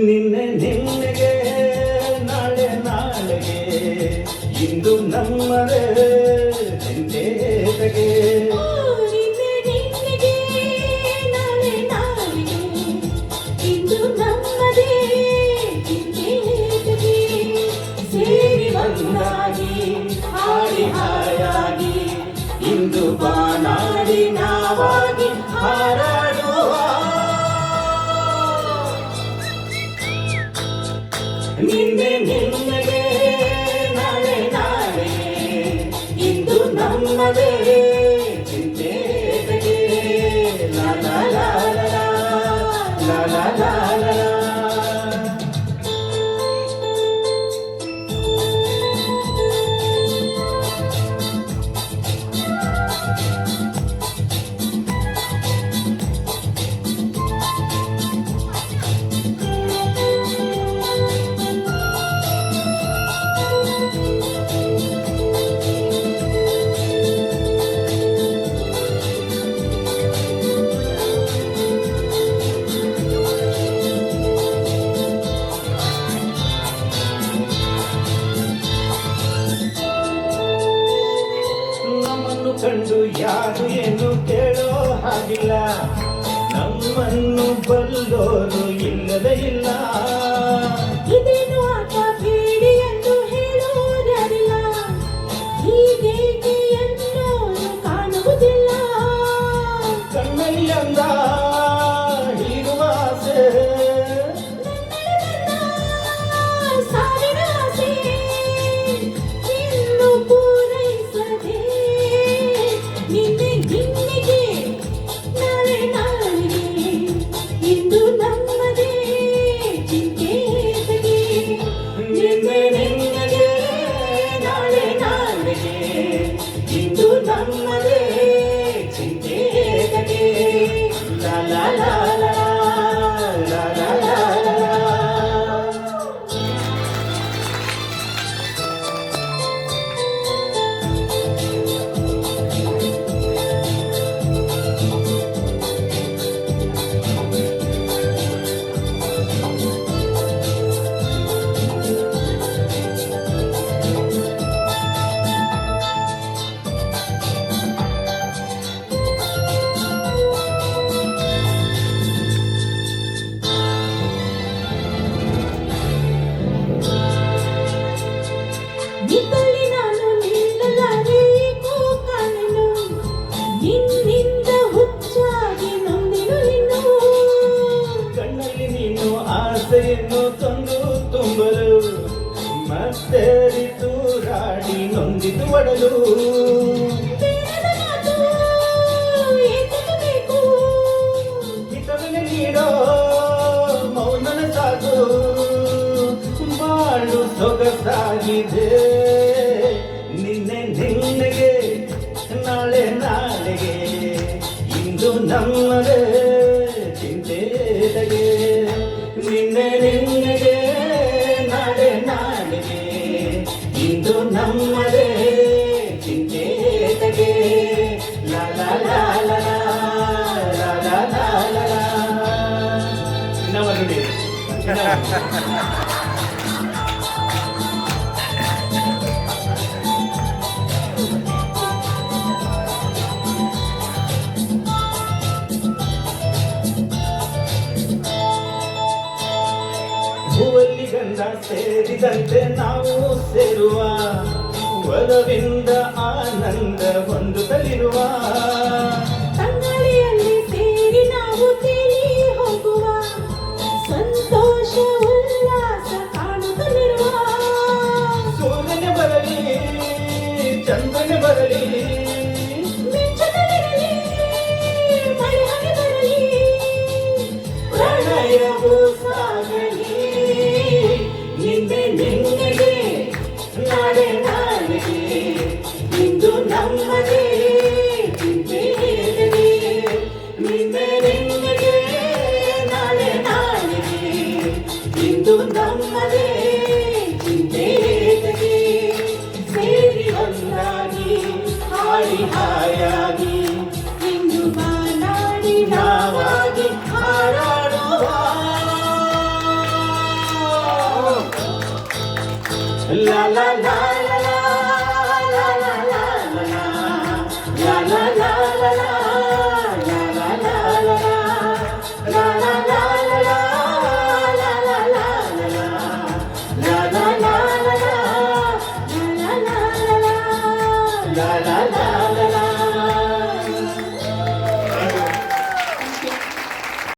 ನಿನ್ನೆ ನಿನ್ನೆಗೆ ನಾಳೆ ನಾಳೆಗೆ ಇಂದು ನಮ್ಮದೇ ಚಿಂತೆಗೆ ಸೇರಿ ಬಂದಾಗಿ ಹಾಡಿ ಹಾಯಾಗಿ ಇಂದು ಬಾನಾಡಿ ನಾವಾಗಿ ಹಾರಾಡುವ ನಿನ್ನೆ ನಿನ್ನೆಗೆ ನಾಳೆ ನಾಳೆಗೆ ಇಂದು ನಮ್ಮದೇ ಚಿಂತೆಗೆ ಲಾ ಲಾ ಲಾ ಲಾ ಲಾ ಲಾ ಲಾ ಲಾ. ಕಂಡು ಯಾರು ಏನು ಕೇಳೋ ಹಾಗಿಲ್ಲ, ನಮ್ಮನ್ನು ಬಲ್ಲೋರು ಇಲ್ಲವೇ ಇಲ್ಲ. ಇದೇನು ಆಟ ಬೇಡಿ ಎಂದು ಹೇಳೋರಿಲ್ಲ, ಹೀಗೇಕೆ ಎನ್ನೋರು ಕಾಣುವುದಿಲ್ಲ. ಕಣ್ಣಲ್ಲಿ ಅಂದ ಹೀರುವ ಆಸೆ, ಸಾವಿರ ಆಸೆ ಇನ್ನು ಪೂರೈಸದೆ ನಿನ್ನೆ ನಿನ್ನೆಗೆ ನಾಳೆ ನಾಳೆಗೆ ಇಂದು ನಮ್ಮದೇ ಚಿಂತೆಗೆ. ನಿನ್ನೆ ನಿನ್ನೆಗೆ ನಾಳೆ ನಾಳೆಗೆ ಇಂದು ನಮ್ಮದೇ ಚಿಂತೆಗೆ. ಲಾ ಲಾ ಲಾ ಲಾ ಲಾ ಲಾ ಲಾ ಲಾ. ನಿನ್ನಲ್ಲಿ ನಾನು ನಿಲ್ಲಲಾರೆ ಏಕೋ ಕಾಣೆನು, ನಿನ್ನಿಂದ ಹುಚ್ಚಾಗಿ ನೊಂದೆನು ಇನ್ನು. ಕಣ್ಣಲ್ಲಿ ನೀನು ಆಸೆಯನ್ನು ತಂದು ತುಂಬಲು ಮತ್ತೆ ತೂರಾಡಿ ನೊಂದಿತು ಒಡಲು. ಬೇಡದ ಮಾತು ಏತಕ್ಕೆ ಬೇಕು, ಹಿತವನ್ನೇ ನೀಡೋ ಮೌನನ ಸಾಕು, ಬಾಳು ಸೊಗಸಾಗಿದೆ. ನಿನ್ನೆ ನಿನ್ನೆಗೆ ನಾಳೆ ನಾಳೆಗೆ ಇಂದು ನಮ್ಮದೇ ಚಿಂತೆಗೆ. ನಿನ್ನೆ ನಿನ್ನೆಗೆ ನಾಳೆ ನಾಳೆಗೆ ಇಂದು ನಮ್ಮದೇ ಚಿಂತೆಗೆ. ಲಾ ಲಾ ಲಾ ಲಾ ಲಾ ಲಾ ಲಾ ಲಾ ಲಾ. ಇನ್ನವ ನೋಡಿ ಹೂವಲ್ಲಿ ಗಂಧ ಸೇರಿದಂತೆ ನಾವು ಸೇರುವ, ಒಲವಿಂದ ಆನಂದ ಹೊಂದುತ್ತಲಿರುವ. ತಂಗಾಳಿಯಲ್ಲಿ ಸೇರಿ ನಾವು ತೇಲಿ ಹೋಗುವ, ಸಂತೋಷ ಉಲ್ಲಾಸ ಕಾಣುತ್ತಲಿರುವ. ಸೂರ್ಯನೇ ಬರಲಿ ಚಂದ್ರನೇ ಬರಲಿ, ಮಿಂಚುತ್ತಲಿರಲಿ ಮಳೆ ಹನಿ ಬರಲಿ, ಪ್ರಣಯವು ಸಾಗಲಿ. ನಿನ್ನೆ ನಿನ್ನೆಗೆ ನಾಳೆ ನಾಳೆಗೆ ಇಂದು ನಮ್ಮದೇ ಚಿಂತೆಗೆ. ನಿನ್ನೆ ನಿನ್ನೆಗೆ ನಾಳೆ ನಾಳೆಗೆ ಇಂದು ನಮ್ಮದೇ ಚಿಂತೆಗೆ. ಹಾಡಿ ಹಾಯಾಗಿ ಇಂದು ಬಾನಾಡಿ ನಾವಾಗಿ ಹಾರಾಡುವ ಲಾ ಲಾ ಲಾ